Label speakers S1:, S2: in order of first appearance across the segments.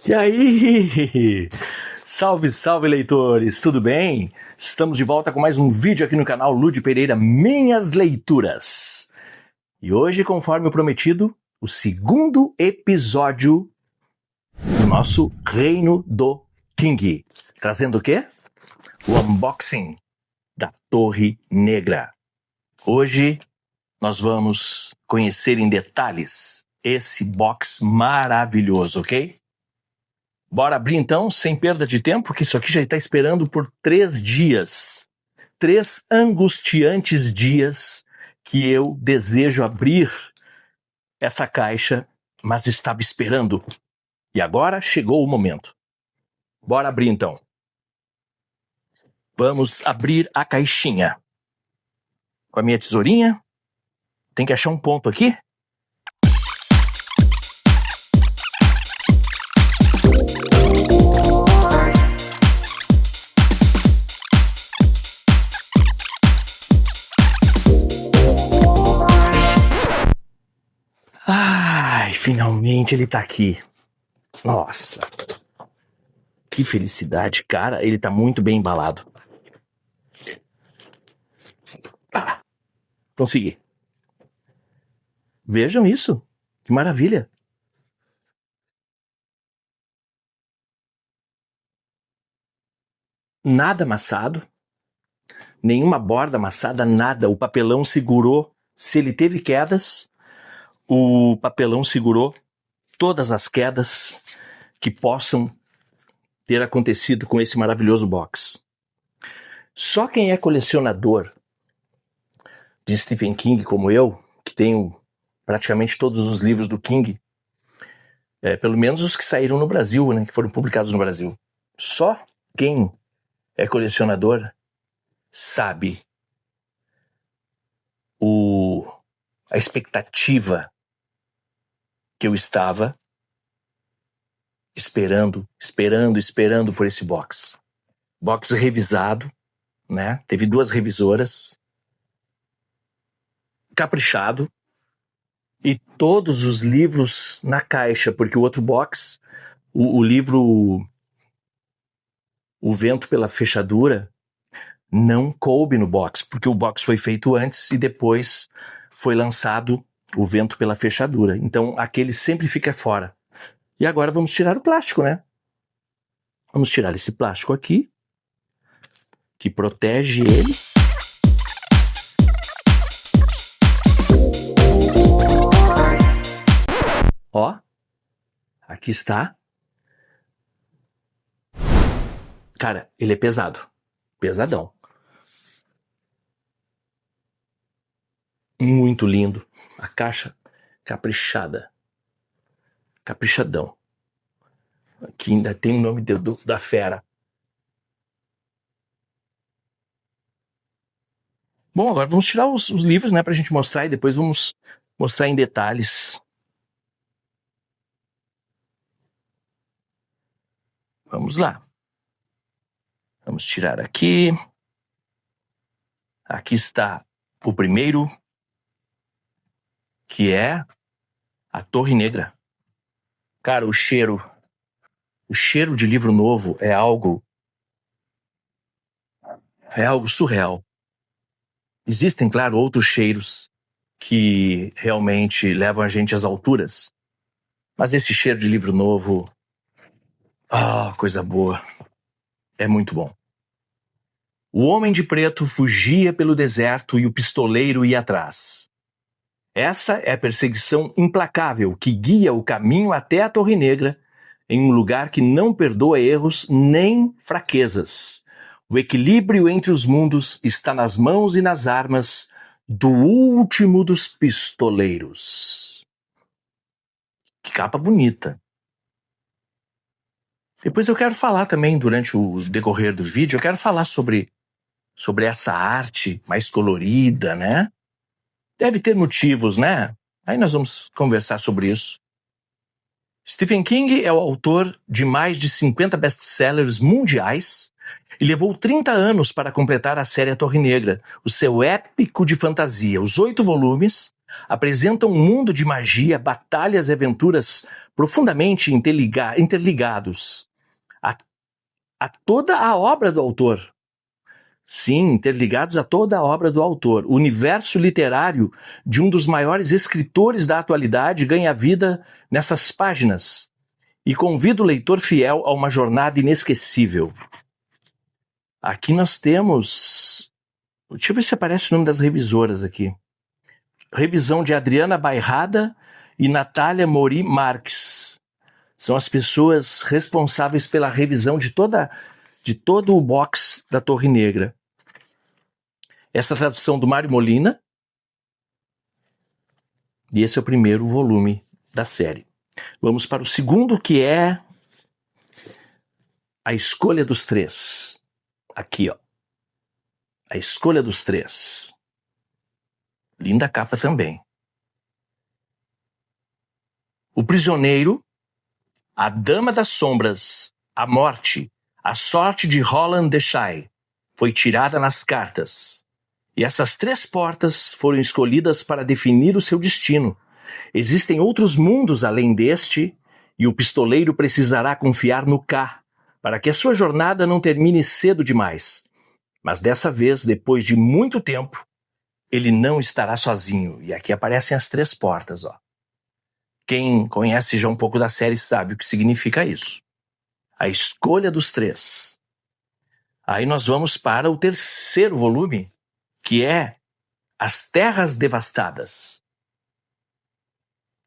S1: E aí? Salve, salve, leitores! Tudo bem? Estamos de volta com mais um vídeo aqui no canal Ludi Pereira Minhas Leituras. E hoje, conforme o prometido, o segundo episódio do nosso Reino do King. Trazendo o quê? O unboxing da Torre Negra. Hoje nós vamos conhecer em detalhes esse box maravilhoso, ok? Bora abrir então, sem perda de tempo, que isso aqui já está esperando por 3 dias. 3 angustiantes dias que eu desejo abrir essa caixa, mas estava esperando. E agora chegou o momento. Bora abrir então. Vamos abrir a caixinha. Com a minha tesourinha. Tem que achar um ponto aqui. Ai, finalmente ele tá aqui. Nossa. Que felicidade, cara. Ele tá muito bem embalado. Consegui. Vejam isso. Que maravilha. Nada amassado. Nenhuma borda amassada, nada. O papelão segurou. Se ele teve quedas, o papelão segurou todas as quedas que possam ter acontecido com esse maravilhoso box. Só quem é colecionador de Stephen King, como eu, que tenho praticamente todos os livros do King, pelo menos os que saíram no Brasil, né, que foram publicados no Brasil. Só quem é colecionador sabe a expectativa que eu estava esperando por esse box. Box revisado, né? Teve 2 revisoras, caprichado, e todos os livros na caixa, porque o outro box, o livro O Vento pela Fechadura, não coube no box, porque o box foi feito antes e depois foi lançado O Vento pela Fechadura. Então aquele sempre fica fora. E agora vamos tirar o plástico, né? Vamos tirar esse plástico aqui, que protege ele. Ó, aqui está. Cara, ele é pesado. Pesadão. Muito lindo. A caixa caprichada. Caprichadão. Aqui ainda tem o nome da fera. Bom, agora vamos tirar os livros, né, pra gente mostrar, e depois vamos mostrar em detalhes. Vamos lá. Vamos tirar aqui. Aqui está o primeiro, que é a Torre Negra. Cara, o cheiro de livro novo é algo surreal. Existem, claro, outros cheiros que realmente levam a gente às alturas, mas esse cheiro de livro novo, coisa boa, é muito bom. O homem de preto fugia pelo deserto e o pistoleiro ia atrás. Essa é a perseguição implacável que guia o caminho até a Torre Negra, em um lugar que não perdoa erros nem fraquezas. O equilíbrio entre os mundos está nas mãos e nas armas do último dos pistoleiros. Que capa bonita. Depois eu quero falar também, durante o decorrer do vídeo, eu quero falar sobre essa arte mais colorida, né? Deve ter motivos, né? Aí nós vamos conversar sobre isso. Stephen King é o autor de mais de 50 best-sellers mundiais e levou 30 anos para completar a série A Torre Negra, o seu épico de fantasia. Os 8 volumes apresentam um mundo de magia, batalhas e aventuras profundamente interligados a toda a obra do autor. Sim, interligados a toda a obra do autor. O universo literário de um dos maiores escritores da atualidade ganha vida nessas páginas e convida o leitor fiel a uma jornada inesquecível. Aqui nós temos... Deixa eu ver se aparece o nome das revisoras aqui. Revisão de Adriana Bairrada e Natália Mori Marques. São as pessoas responsáveis pela revisão de todo o box da Torre Negra. Essa tradução do Mário Molina. E esse é o primeiro volume da série. Vamos para o segundo, que é A Escolha dos Três. Aqui, ó. A Escolha dos Três. Linda capa também. O Prisioneiro, A Dama das Sombras, A Morte, A Sorte de Roland Deschain foi tirada nas cartas. E essas 3 portas foram escolhidas para definir o seu destino. Existem outros mundos além deste, e o pistoleiro precisará confiar no K, para que a sua jornada não termine cedo demais. Mas dessa vez, depois de muito tempo, ele não estará sozinho. E aqui aparecem as 3 portas, ó. Quem conhece já um pouco da série sabe o que significa isso. A Escolha dos Três. Aí nós vamos para o terceiro volume, que é As Terras Devastadas.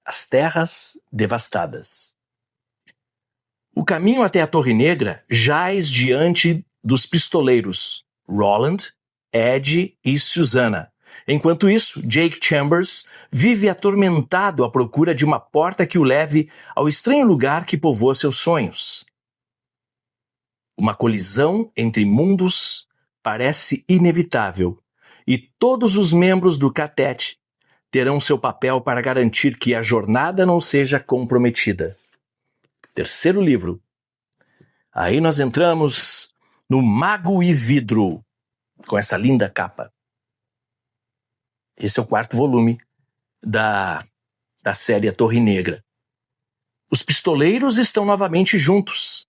S1: As Terras Devastadas. O caminho até a Torre Negra jaz diante dos pistoleiros Roland, Ed e Susannah. Enquanto isso, Jake Chambers vive atormentado à procura de uma porta que o leve ao estranho lugar que povoa seus sonhos. Uma colisão entre mundos parece inevitável, e todos os membros do Quartet terão seu papel para garantir que a jornada não seja comprometida. Terceiro livro. Aí nós entramos no Mago e Vidro, com essa linda capa. Esse é o 4º volume da série A Torre Negra. Os pistoleiros estão novamente juntos.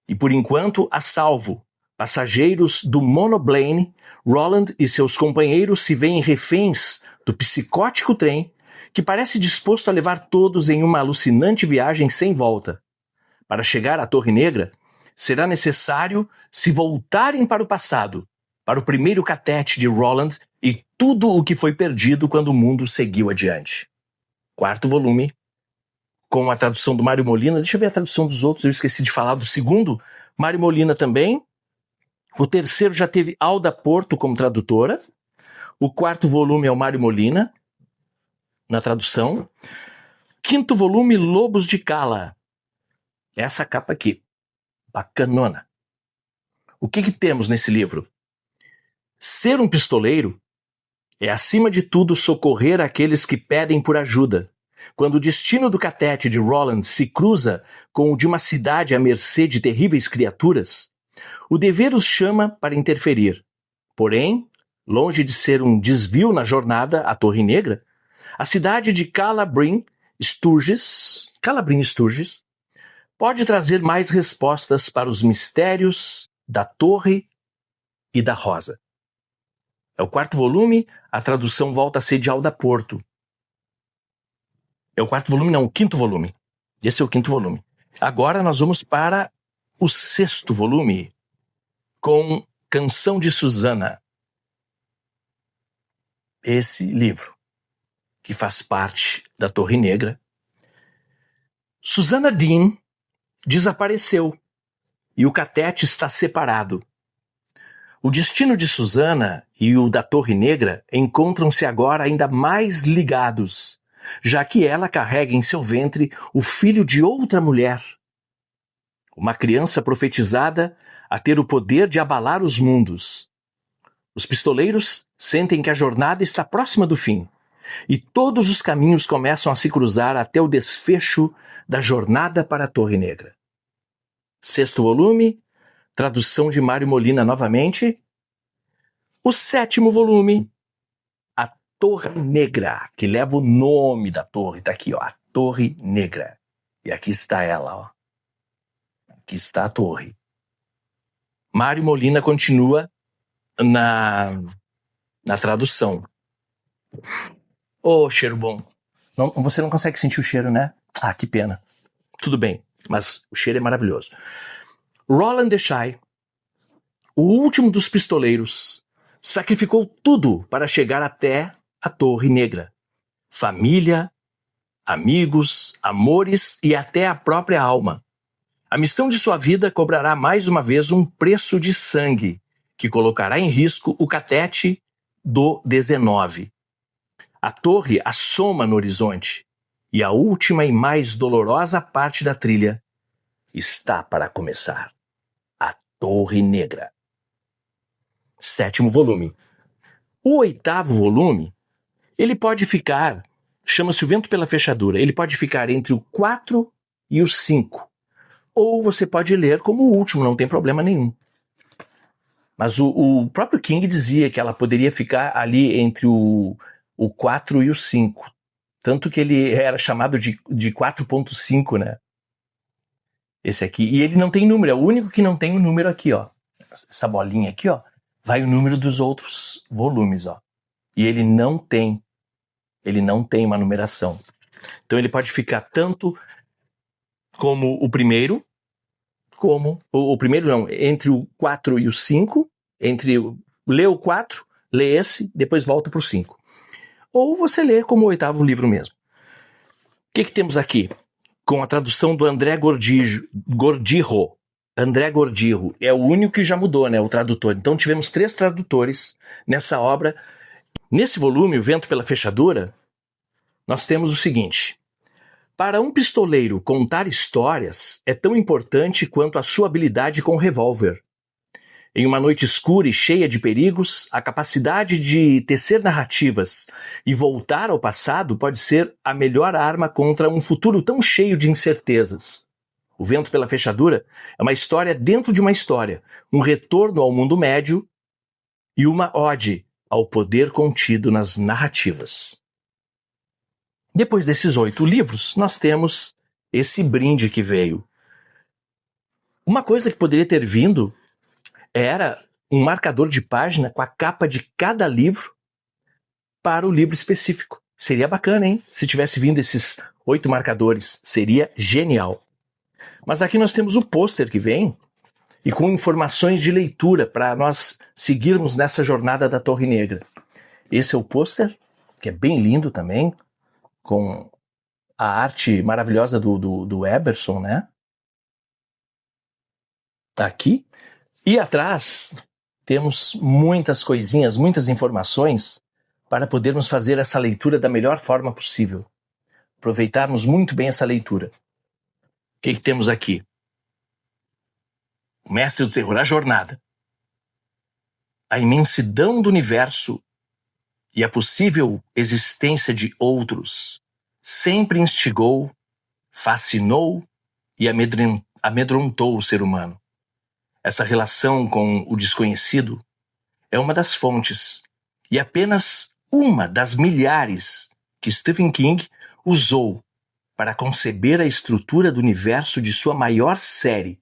S1: E por enquanto, a salvo. Passageiros do Monoplane, Roland e seus companheiros se veem reféns do psicótico trem que parece disposto a levar todos em uma alucinante viagem sem volta. Para chegar à Torre Negra, será necessário se voltarem para o passado, para o primeiro catete de Roland e tudo o que foi perdido quando o mundo seguiu adiante. 4º volume, com a tradução do Mário Molina. Deixa eu ver a tradução dos outros, eu esqueci de falar do segundo. Mário Molina também. O terceiro já teve Alda Porto como tradutora. O 4º volume é o Mário Molina, na tradução. 5º volume, Lobos de Cala. Essa capa aqui, bacanona. O que temos nesse livro? Ser um pistoleiro é, acima de tudo, socorrer aqueles que pedem por ajuda. Quando o destino do catete de Roland se cruza com o de uma cidade à mercê de terríveis criaturas, o dever os chama para interferir. Porém, longe de ser um desvio na jornada à Torre Negra, a cidade de Calla-Bryn Sturgis pode trazer mais respostas para os mistérios da Torre e da Rosa. É o 4º volume, a tradução volta a ser de Alda Porto. É o 4º volume, não, o 5º volume. Esse é o 5º volume. Agora nós vamos para o 6º volume, com Canção de Susannah. Esse livro, que faz parte da Torre Negra. Susannah Dean desapareceu e o catete está separado. O destino de Susannah e o da Torre Negra encontram-se agora ainda mais ligados, já que ela carrega em seu ventre o filho de outra mulher. Uma criança profetizada a ter o poder de abalar os mundos. Os pistoleiros sentem que a jornada está próxima do fim, e todos os caminhos começam a se cruzar até o desfecho da jornada para a Torre Negra. 6º volume, tradução de Mário Molina novamente. O 7º volume, A Torre Negra, que leva o nome da torre. Tá aqui, ó, a Torre Negra. E aqui está ela, ó. Aqui está a torre. Mário Molina continua na tradução. Ô, cheiro bom. Você não consegue sentir o cheiro, né? Ah, que pena. Tudo bem, mas o cheiro é maravilhoso. Roland Deschain, o último dos pistoleiros, sacrificou tudo para chegar até a Torre Negra. Família, amigos, amores e até a própria alma. A missão de sua vida cobrará mais uma vez um preço de sangue, que colocará em risco o catete do 19. A torre assoma no horizonte, e a última e mais dolorosa parte da trilha está para começar. A Torre Negra. 7º volume. O 8º volume, ele pode ficar, chama-se O Vento pela Fechadura, ele pode ficar entre o 4 e o 5. Ou você pode ler como o último, não tem problema nenhum. Mas o próprio King dizia que ela poderia ficar ali entre o 4 e o 5. Tanto que ele era chamado de 4.5, né? Esse aqui. E ele não tem número, é o único que não tem o número aqui, ó. Essa bolinha aqui, ó, vai o número dos outros volumes, ó. E ele não tem uma numeração. Então ele pode ficar tanto como o primeiro, como o primeiro não, entre o 4 e o 5, lê o 4, lê esse, depois volta para o 5. Ou você lê como o 8º livro mesmo. O que temos aqui? Com a tradução do André Gordirro. André Gordirro é o único que já mudou, né, o tradutor. Então tivemos 3 tradutores nessa obra. Nesse volume, O Vento pela Fechadura, nós temos o seguinte: para um pistoleiro, contar histórias é tão importante quanto a sua habilidade com revólver. Em uma noite escura e cheia de perigos, a capacidade de tecer narrativas e voltar ao passado pode ser a melhor arma contra um futuro tão cheio de incertezas. O Vento pela Fechadura é uma história dentro de uma história, um retorno ao mundo médio e uma ode ao poder contido nas narrativas. Depois desses 8 livros, nós temos esse brinde que veio. Uma coisa que poderia ter vindo era um marcador de página com a capa de cada livro para o livro específico. Seria bacana, hein? Se tivesse vindo esses 8 marcadores, seria genial. Mas aqui nós temos o pôster que vem e com informações de leitura para nós seguirmos nessa jornada da Torre Negra. Esse é o pôster, que é bem lindo também, com a arte maravilhosa do Eberson, né? Tá aqui. E atrás temos muitas coisinhas, muitas informações para podermos fazer essa leitura da melhor forma possível. Aproveitarmos muito bem essa leitura. O que temos aqui? O Mestre do Terror, a jornada. A imensidão do universo e a possível existência de outros sempre instigou, fascinou e amedrontou o ser humano. Essa relação com o desconhecido é uma das fontes e apenas uma das milhares que Stephen King usou para conceber a estrutura do universo de sua maior série,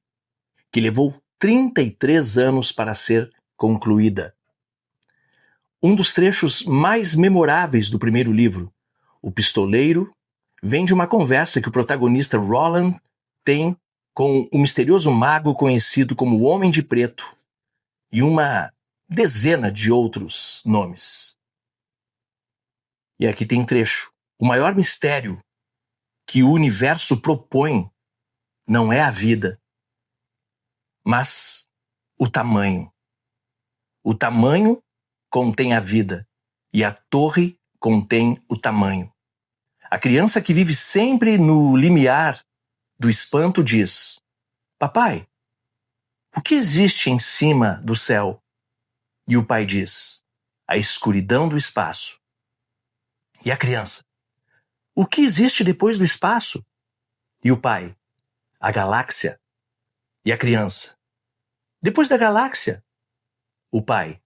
S1: que levou 33 anos para ser concluída. Um dos trechos mais memoráveis do primeiro livro, O Pistoleiro, vem de uma conversa que o protagonista Roland tem com o misterioso mago conhecido como o Homem de Preto e uma dezena de outros nomes. E aqui tem um trecho. O maior mistério que o universo propõe não é a vida, mas o tamanho. O tamanho contém a vida e a torre contém o tamanho. A criança que vive sempre no limiar do espanto diz: papai, o que existe em cima do céu? E o pai diz: a escuridão do espaço. E a criança: o que existe depois do espaço? E o pai: a galáxia. E a criança: depois da galáxia? O pai: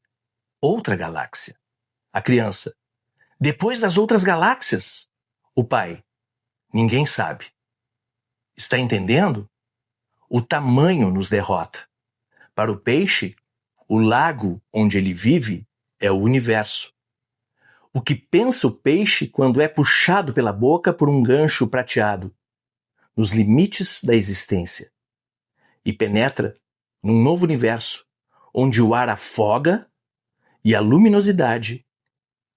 S1: outra galáxia. A criança: Depois das outras galáxias? O pai: ninguém sabe. Está entendendo? O tamanho nos derrota. Para o peixe, o lago onde ele vive é o universo. O que pensa o peixe quando é puxado pela boca por um gancho prateado, nos limites da existência, e penetra num novo universo, onde o ar afoga e a luminosidade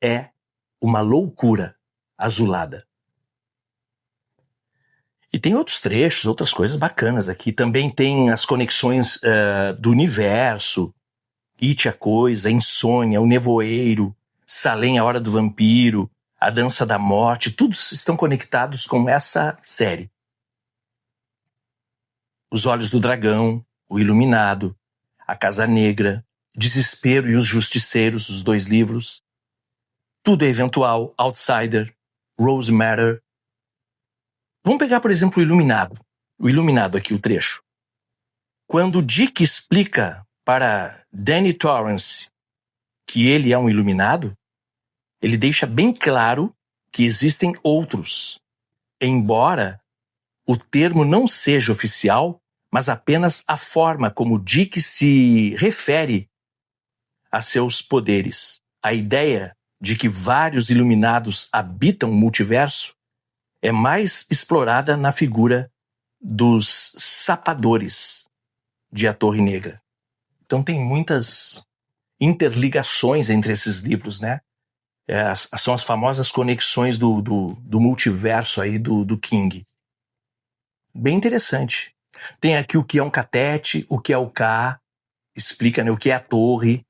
S1: é uma loucura azulada. E tem outros trechos, outras coisas bacanas aqui. Também tem as conexões do universo, It a Coisa, Insônia, O Nevoeiro, Salem, A Hora do Vampiro, A Dança da Morte, todos estão conectados com essa série. Os Olhos do Dragão, O Iluminado, A Casa Negra, Desespero e os Justiceiros, os 2 livros. Tudo é Eventual, Outsider, Rose Matter. Vamos pegar, por exemplo, o Iluminado. O Iluminado aqui, o trecho. Quando Dick explica para Danny Torrance que ele é um iluminado, ele deixa bem claro que existem outros, embora o termo não seja oficial, mas apenas a forma como Dick se refere a seus poderes. A ideia de que vários iluminados habitam o multiverso é mais explorada na figura dos sapadores de A Torre Negra. Então tem muitas interligações entre esses livros, né? São as famosas conexões do multiverso aí do King. Bem interessante. Tem aqui o que é um catete, o que é o K, explica, né, o que é a torre,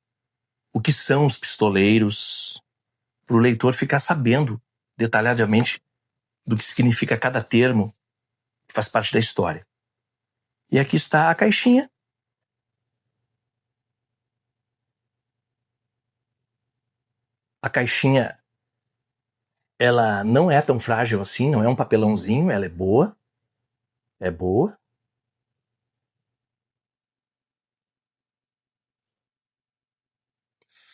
S1: o que são os pistoleiros, para o leitor ficar sabendo detalhadamente do que significa cada termo que faz parte da história. E aqui está a caixinha. A caixinha, ela não é tão frágil assim, não é um papelãozinho, ela é boa. É boa.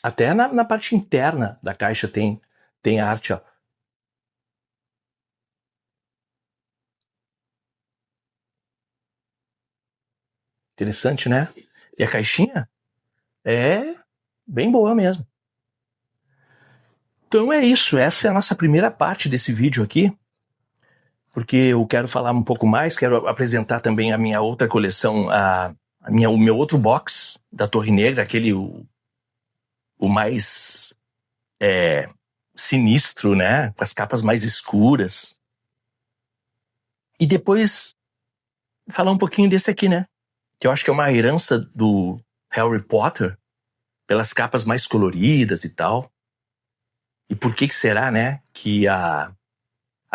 S1: Até na parte interna da caixa tem arte, ó. Interessante, né? E a caixinha é bem boa mesmo. Então é isso, essa é a nossa primeira parte desse vídeo aqui, porque eu quero falar um pouco mais, quero apresentar também a minha outra coleção, o meu outro box da Torre Negra, aquele o mais sinistro, né? Com as capas mais escuras. E depois falar um pouquinho desse aqui, né? Que eu acho que é uma herança do Harry Potter, pelas capas mais coloridas e tal. E por que será, né, que a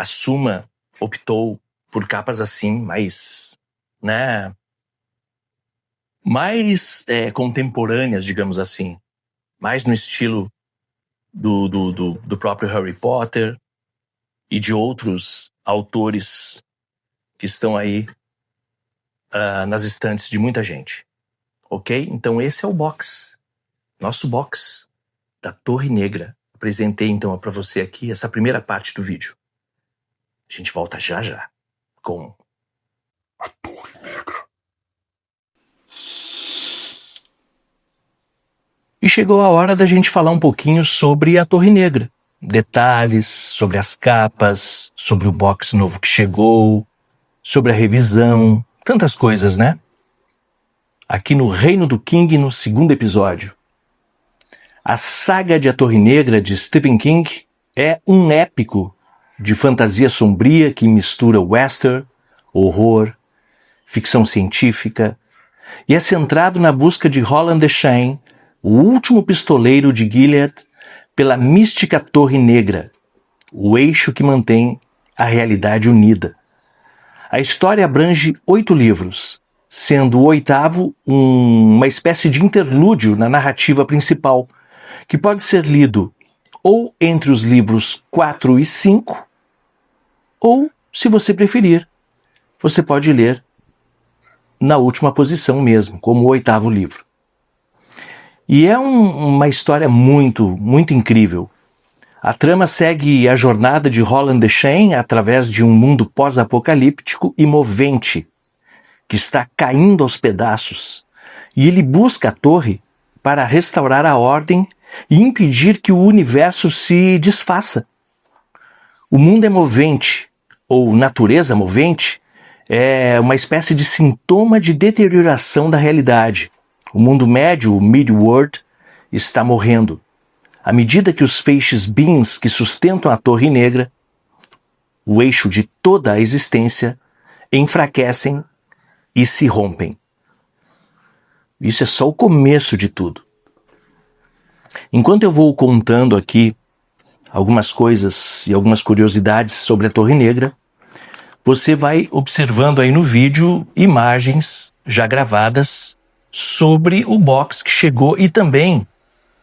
S1: Suma optou por capas assim, mais, né, mais contemporâneas, digamos assim, mais no estilo do próprio Harry Potter e de outros autores que estão aí nas estantes de muita gente. Ok? Então esse é o box, nosso box da Torre Negra. Apresentei então para você aqui essa primeira parte do vídeo. A gente volta já já com A Torre Negra. E chegou a hora da gente falar um pouquinho sobre A Torre Negra. Detalhes sobre as capas, sobre o box novo que chegou, sobre a revisão, tantas coisas, né? Aqui no Reino do King, no 2º episódio. A saga de A Torre Negra de Stephen King é um épico de fantasia sombria que mistura western, horror, ficção científica e é centrado na busca de Roland Deschain, o último pistoleiro de Gilead, pela mística Torre Negra, o eixo que mantém a realidade unida. A história abrange 8 livros, sendo o 8º uma espécie de interlúdio na narrativa principal, que pode ser lido ou entre os livros 4 e 5, ou, se você preferir, você pode ler na última posição mesmo, como o 8º livro. E é uma história muito, muito incrível. A trama segue a jornada de Roland Deschain através de um mundo pós-apocalíptico e movente, que está caindo aos pedaços, e ele busca a torre para restaurar a ordem e impedir que o universo se desfaça. O mundo é movente, ou natureza movente, é uma espécie de sintoma de deterioração da realidade. O mundo médio, o Midworld, está morrendo. À medida que os feixes beams que sustentam a Torre Negra, o eixo de toda a existência, enfraquecem e se rompem. Isso é só o começo de tudo. Enquanto eu vou contando aqui algumas coisas e algumas curiosidades sobre a Torre Negra, você vai observando aí no vídeo imagens já gravadas sobre o box que chegou e também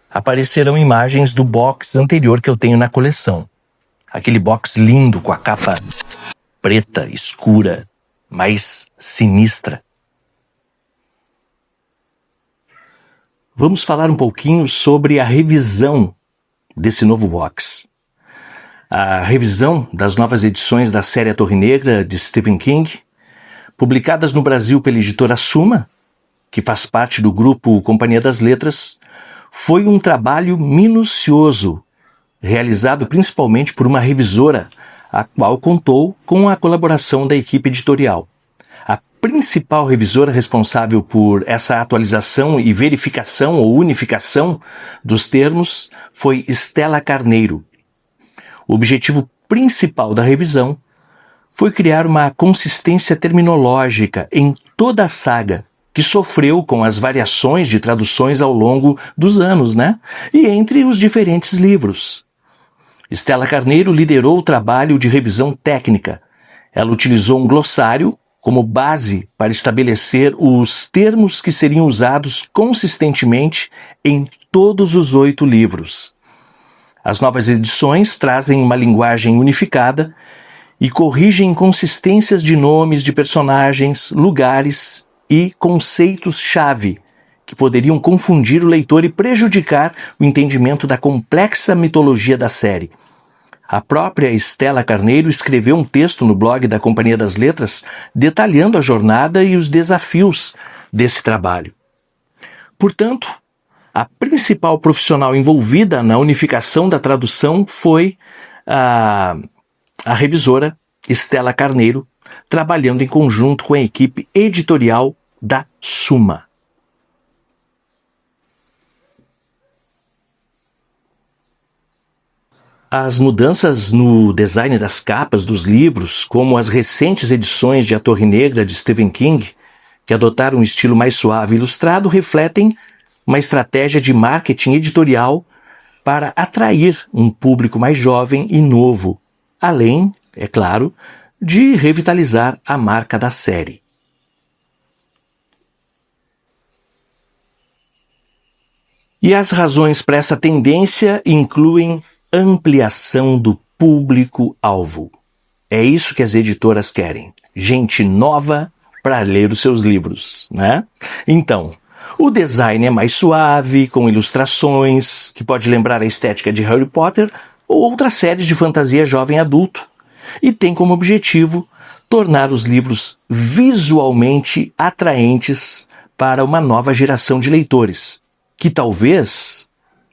S1: aparecerão imagens do box anterior que eu tenho na coleção. Aquele box lindo com a capa preta, escura, mais sinistra. Vamos falar um pouquinho sobre a revisão desse novo box. A revisão das novas edições da série A Torre Negra de Stephen King, publicadas no Brasil pela editora Suma, que faz parte do grupo Companhia das Letras, foi um trabalho minucioso, realizado principalmente por uma revisora, a qual contou com a colaboração da equipe editorial. A principal revisora responsável por essa atualização e verificação ou unificação dos termos foi Stella Carneiro. O objetivo principal da revisão foi criar uma consistência terminológica em toda a saga, que sofreu com as variações de traduções ao longo dos anos, E entre os diferentes livros. Stella Carneiro liderou o trabalho de revisão técnica. Ela utilizou um glossário como base para estabelecer os termos que seriam usados consistentemente em todos os 8 livros. As novas edições trazem uma linguagem unificada e corrigem inconsistências de nomes de personagens, lugares e conceitos-chave que poderiam confundir o leitor e prejudicar o entendimento da complexa mitologia da série. A própria Stella Carneiro escreveu um texto no blog da Companhia das Letras detalhando a jornada e os desafios desse trabalho. Portanto, a principal profissional envolvida na unificação da tradução foi a revisora Stella Carneiro, trabalhando em conjunto com a equipe editorial da Suma. As mudanças no design das capas dos livros, como as recentes edições de A Torre Negra de Stephen King, que adotaram um estilo mais suave e ilustrado, refletem uma estratégia de marketing editorial para atrair um público mais jovem e novo, além, é claro, de revitalizar a marca da série. E as razões para essa tendência incluem ampliação do público-alvo. É isso que as editoras querem. Gente nova para ler os seus livros, Então, o design é mais suave, com ilustrações, que pode lembrar a estética de Harry Potter ou outras séries de fantasia jovem adulto, e tem como objetivo tornar os livros visualmente atraentes para uma nova geração de leitores, que talvez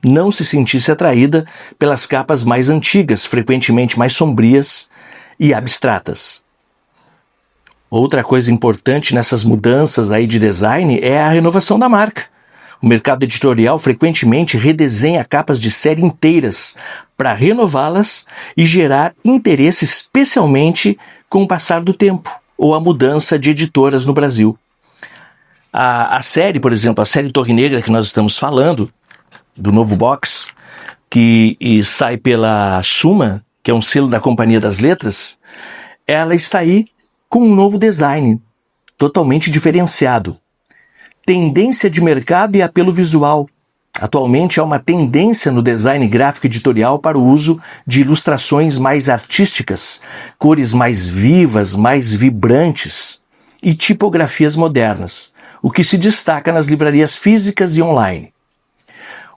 S1: não se sentisse atraída pelas capas mais antigas, frequentemente mais sombrias e abstratas. Outra coisa importante nessas mudanças aí de design é a renovação da marca. O mercado editorial frequentemente redesenha capas de série inteiras para renová-las e gerar interesse, especialmente com o passar do tempo ou a mudança de editoras no Brasil. A série, por exemplo, a série Torre Negra que nós estamos falando, do novo box, que sai pela Suma, que é um selo da Companhia das Letras, ela está aí com um novo design, totalmente diferenciado. Tendência de mercado e apelo visual. Atualmente há uma tendência no design gráfico editorial para o uso de ilustrações mais artísticas, cores mais vivas, mais vibrantes e tipografias modernas, o que se destaca nas livrarias físicas e online.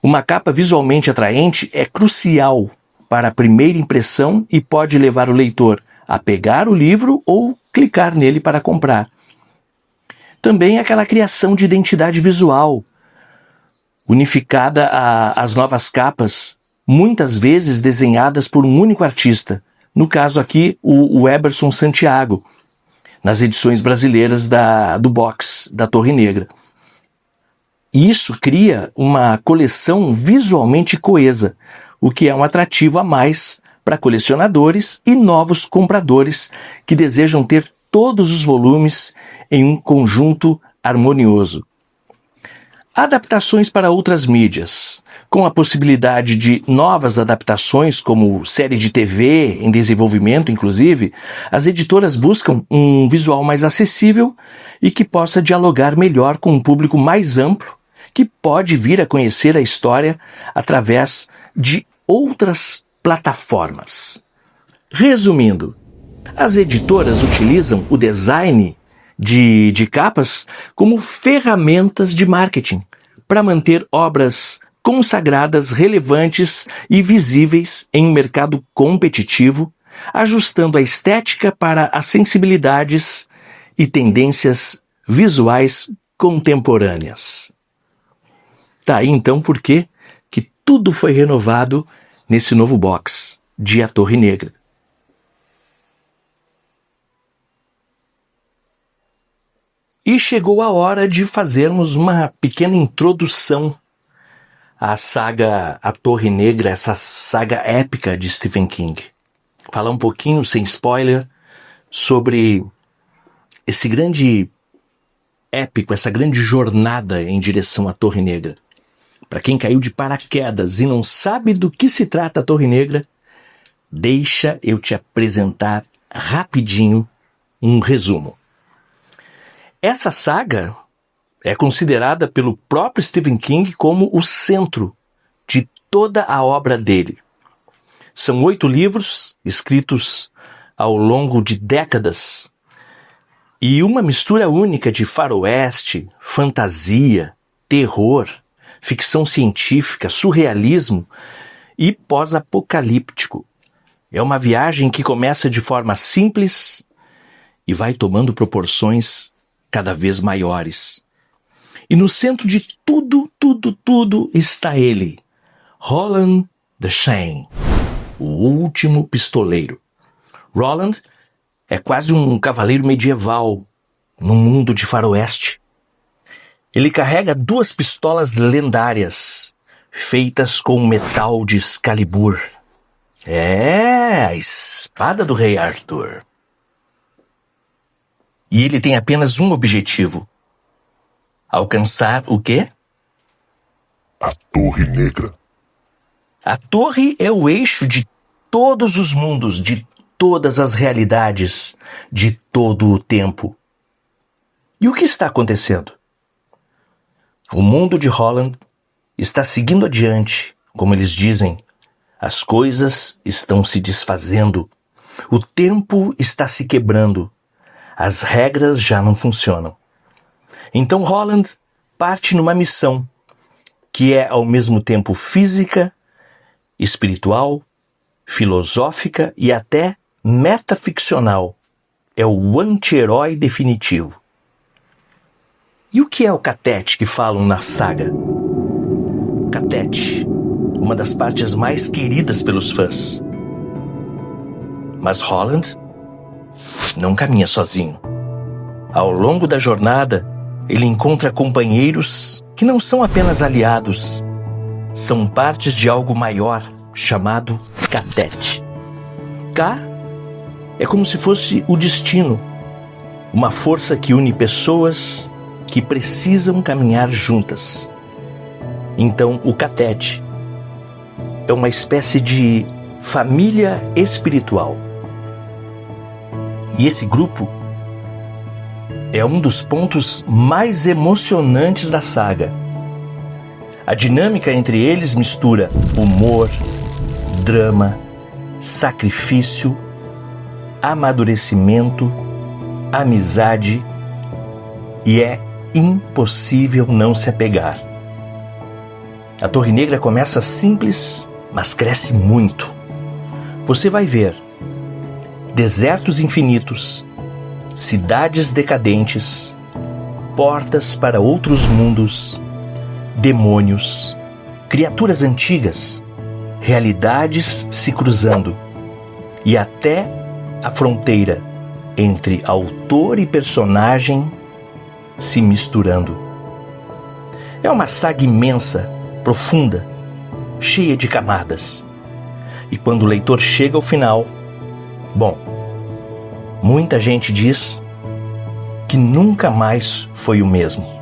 S1: Uma capa visualmente atraente é crucial para a primeira impressão e pode levar o leitor a pegar o livro ou clicar nele para comprar. Também aquela criação de identidade visual, unificada às novas capas, muitas vezes desenhadas por um único artista. No caso aqui, o Eberson Santiago, nas edições brasileiras do box da Torre Negra. E isso cria uma coleção visualmente coesa, o que é um atrativo a mais para colecionadores e novos compradores que desejam ter todos os volumes em um conjunto harmonioso. Adaptações para outras mídias, com a possibilidade de novas adaptações, como série de TV em desenvolvimento, inclusive, as editoras buscam um visual mais acessível e que possa dialogar melhor com um público mais amplo, que pode vir a conhecer a história através de outras plataformas. Resumindo, as editoras utilizam o design de capas como ferramentas de marketing para manter obras consagradas, relevantes e visíveis em um mercado competitivo, ajustando a estética para as sensibilidades e tendências visuais contemporâneas. Tá aí então por que tudo foi renovado nesse novo box de A Torre Negra. E chegou a hora de fazermos uma pequena introdução à saga A Torre Negra, essa saga épica de Stephen King. Falar um pouquinho, sem spoiler, sobre esse grande épico, essa grande jornada em direção à Torre Negra. Para quem caiu de paraquedas e não sabe do que se trata a Torre Negra, deixa eu te apresentar rapidinho um resumo. Essa saga é considerada pelo próprio Stephen King como o centro de toda a obra dele. São 8 livros escritos ao longo de décadas e uma mistura única de faroeste, fantasia, terror, ficção científica, surrealismo e pós-apocalíptico. É uma viagem que começa de forma simples e vai tomando proporções cada vez maiores. E no centro de tudo está ele, Roland Deschain, o último pistoleiro. Roland é quase um cavaleiro medieval num mundo de faroeste. Ele carrega 2 pistolas lendárias, feitas com metal de Excalibur. É, a espada do rei Arthur. E ele tem apenas um objetivo. Alcançar o quê?
S2: A Torre Negra.
S1: A torre é o eixo de todos os mundos, de todas as realidades, de todo o tempo. E o que está acontecendo? O mundo de Roland está seguindo adiante, como eles dizem. As coisas estão se desfazendo. O tempo está se quebrando. As regras já não funcionam. Então Roland parte numa missão que é ao mesmo tempo física, espiritual, filosófica e até metaficcional. É o anti-herói definitivo. E o que é o Catete que falam na saga? Catete, uma das partes mais queridas pelos fãs. Mas Roland não caminha sozinho. Ao longo da jornada, ele encontra companheiros que não são apenas aliados, são partes de algo maior chamado Catete. K é como se fosse o destino, uma força que une pessoas que precisam caminhar juntas. Então, o Catete é uma espécie de família espiritual. E esse grupo é um dos pontos mais emocionantes da saga. A dinâmica entre eles mistura humor, drama, sacrifício, amadurecimento, amizade e é impossível não se apegar. A Torre Negra começa simples, mas cresce muito. você vai ver desertos infinitos, cidades decadentes, portas para outros mundos, demônios, criaturas antigas, realidades se cruzando e até a fronteira entre autor e personagem se misturando. É uma saga imensa, profunda, cheia de camadas. E quando o leitor chega ao final, bom, muita gente diz que nunca mais foi o mesmo.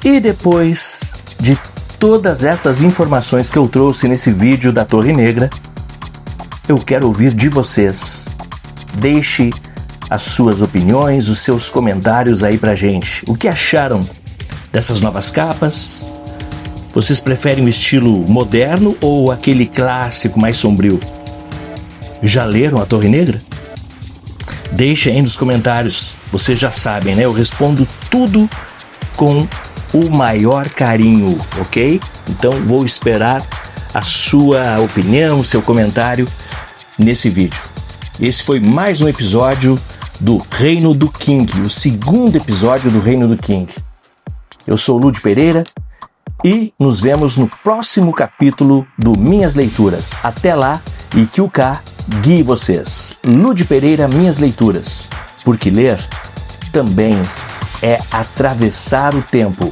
S1: E depois de todas essas informações que eu trouxe nesse vídeo da Torre Negra, eu quero ouvir de vocês. Deixe as suas opiniões, os seus comentários aí pra gente. O que acharam dessas novas capas? Vocês preferem o estilo moderno ou aquele clássico mais sombrio? Já leram a Torre Negra? Deixe aí nos comentários. Vocês já sabem, né? Eu respondo tudo com o maior carinho, ok? Então vou esperar a sua opinião, o seu comentário nesse vídeo. Esse foi mais um episódio do Reino do King, o segundo episódio do Reino do King. Eu sou o Ludi Pereira e nos vemos no próximo capítulo do Minhas Leituras. Até lá e que o K guie vocês. Ludi Pereira, Minhas Leituras, porque ler também é atravessar o tempo.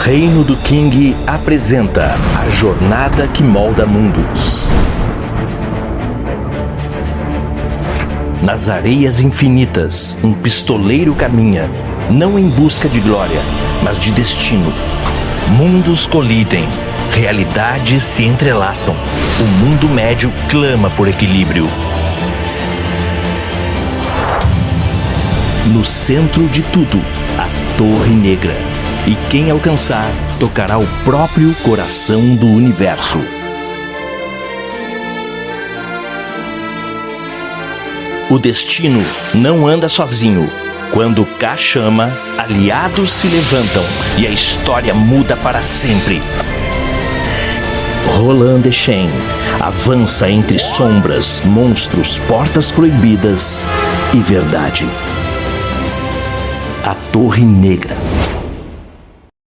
S1: Reino do King apresenta a jornada que molda mundos. Nas areias infinitas, um pistoleiro caminha, não em busca de glória, mas de destino. Mundos colidem, realidades se entrelaçam. O mundo médio clama por equilíbrio. No centro de tudo, a Torre Negra. E quem alcançar, tocará o próprio coração do universo. O destino não anda sozinho. Quando K chama, aliados se levantam e a história muda para sempre. Roland Deschain avança entre sombras, monstros, portas proibidas e verdade. A Torre Negra.